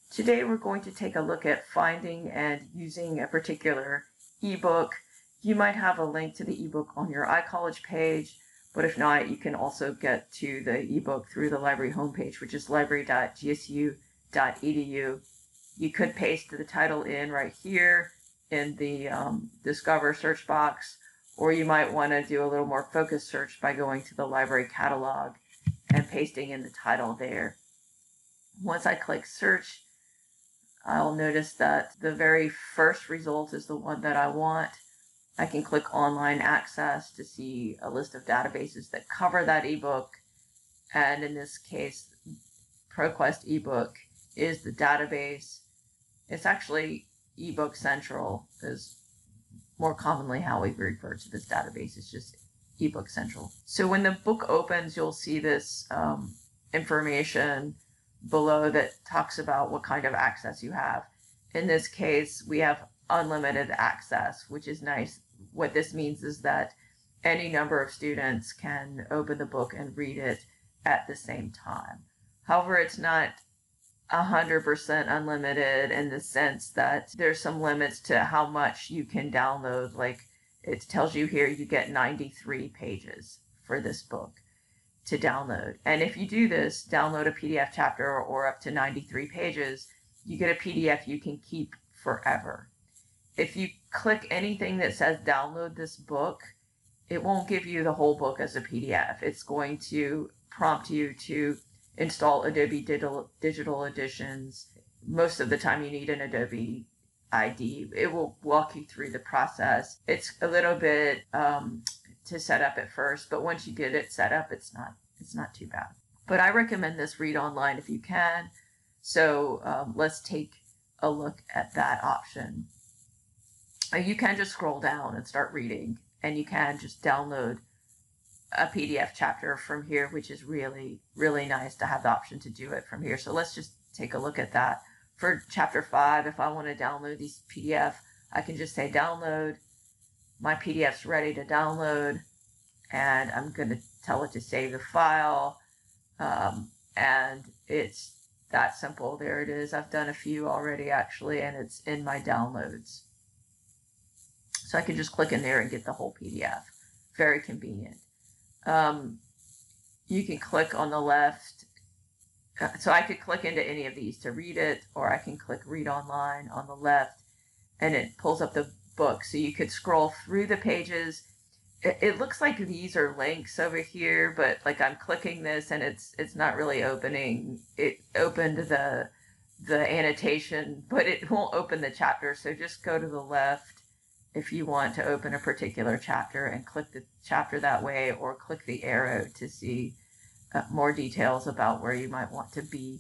Today we're going to take a look at finding and using a particular ebook. You might have a link to the ebook on your iCollege page, but if not, you can also get to the ebook through the library homepage, which is library.gsu.edu. You could paste the title in right here in the Discover search box, or you might want to do a little more focused search by going to the library catalog and pasting in the title there. Once I click search, I'll notice that the very first result is the one that I want. I can click online access to see a list of databases that cover that ebook. And in this case, ProQuest ebook is the database. It's actually Ebook Central is more commonly how we refer to this database. It's just Ebook Central. So when the book opens, you'll see this information below that talks about what kind of access you have. In this case, we have unlimited access, which is nice. What this means is that any number of students can open the book and read it at the same time. However, it's not 100% unlimited in the sense that there's some limits to how much you can download. Like it tells you here, you get 93 pages for this book to download. And if you do this, download a PDF chapter or up to 93 pages, you get a PDF you can keep forever. If you click anything that says download this book, it won't give you the whole book as a PDF. It's going to prompt you to install Adobe Digital Editions. Most of the time you need an Adobe ID. It will walk you through the process. It's a little bit to set up at first, but once you get it set up, it's not too bad. But I recommend this read online if you can. So let's take a look at that option. You can just scroll down and start reading, and you can just download a PDF chapter from here, which is really, really nice to have the option to do it from here. So let's just take a look at that. For chapter 5, if I want to download these PDF, I can just say download. My PDF's ready to download, and I'm going to tell it to save the file, and it's that simple. There it is. I've done a few already actually, and it's in my downloads. So I can just click in there and get the whole PDF. Very convenient. You can click on the left. So I could click into any of these to read it, or I can click read online on the left, and it pulls up the book. So you could scroll through the pages. It looks like these are links over here, but like I'm clicking this and it's not really opening. It opened the annotation, but it won't open the chapter. So just go to the left if you want to open a particular chapter and click the chapter that way, or click the arrow to see more details about where you might want to be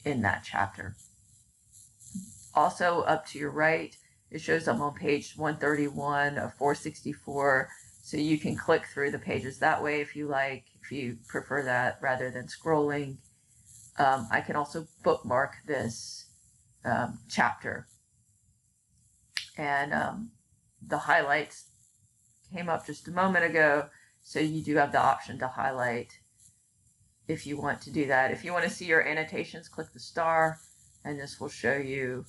in that chapter. Also up to your right, it shows up on page 131 of 464. So you can click through the pages that way if you like, if you prefer that rather than scrolling. I can also bookmark this chapter. And the highlights came up just a moment ago, so you do have the option to highlight if you want to do that. If you want to see your annotations, click the star, and this will show you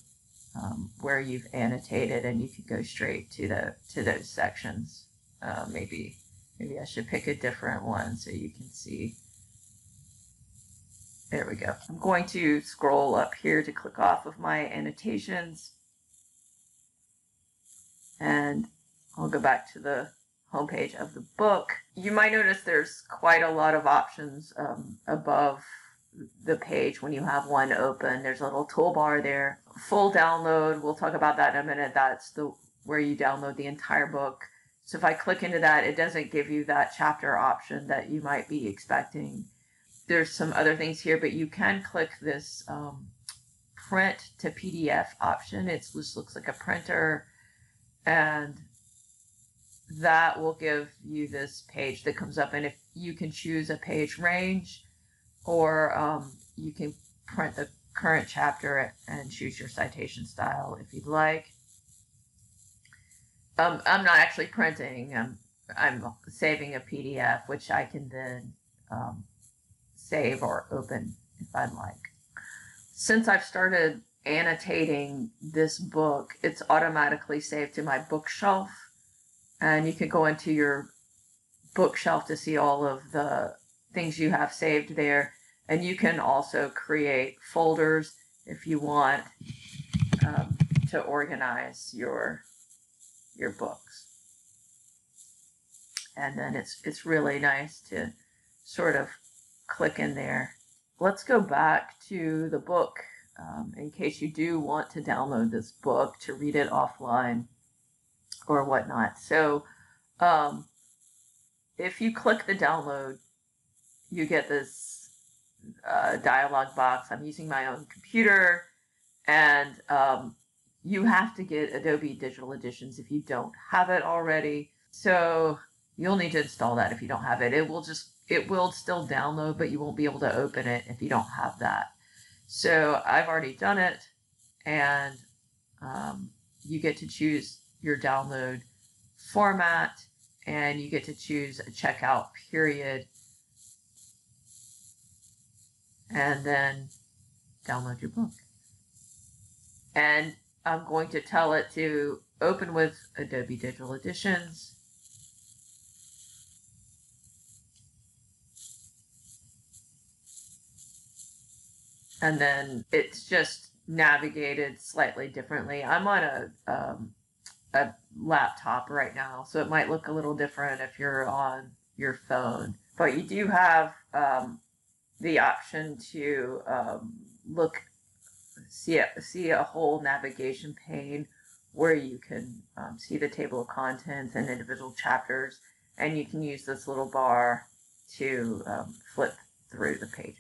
where you've annotated, and you can go straight to those sections. Maybe I should pick a different one so you can see. There we go. I'm going to scroll up here to click off of my annotations, and I'll go back to the homepage of the book. You might notice there's quite a lot of options above the page when you have one open. There's a little toolbar there. Full download, we'll talk about that in a minute. That's where you download the entire book. So if I click into that, it doesn't give you that chapter option that you might be expecting. There's some other things here, but you can click this print to PDF option. It just looks like a printer, and that will give you this page that comes up. And if you can choose a page range, or you can print the current chapter and choose your citation style if you'd like. I'm not actually printing. I'm saving a PDF, which I can then save or open if I'd like. Since I've started annotating this book, it's automatically saved to my bookshelf. And you can go into your bookshelf to see all of the things you have saved there. And you can also create folders if you want to organize your books. And then it's really nice to sort of click in there. Let's go back to the book in case you do want to download this book to read it offline or whatnot. So if you click the download, you get this dialog box. I'm using my own computer, and you have to get Adobe Digital Editions if you don't have it already. So you'll need to install that if you don't have it. It will still download, but you won't be able to open it if you don't have that. So I've already done it, and you get to choose your download format, and you get to choose a checkout period, and then download your book. And I'm going to tell it to open with Adobe Digital Editions. And then it's just navigated slightly differently. I'm on a laptop right now, so it might look a little different if you're on your phone. But you do have the option to see a whole navigation pane where you can see the table of contents and individual chapters, and you can use this little bar to flip through the pages.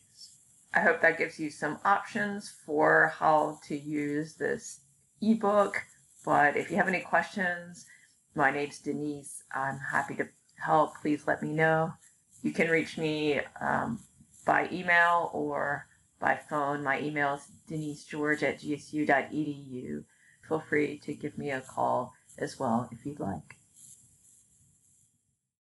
I hope that gives you some options for how to use this ebook. But if you have any questions, my name's Denise. I'm happy to help. Please let me know. You can reach me by email or by phone. My email is denisegeorge@gsu.edu. Feel free to give me a call as well if you'd like.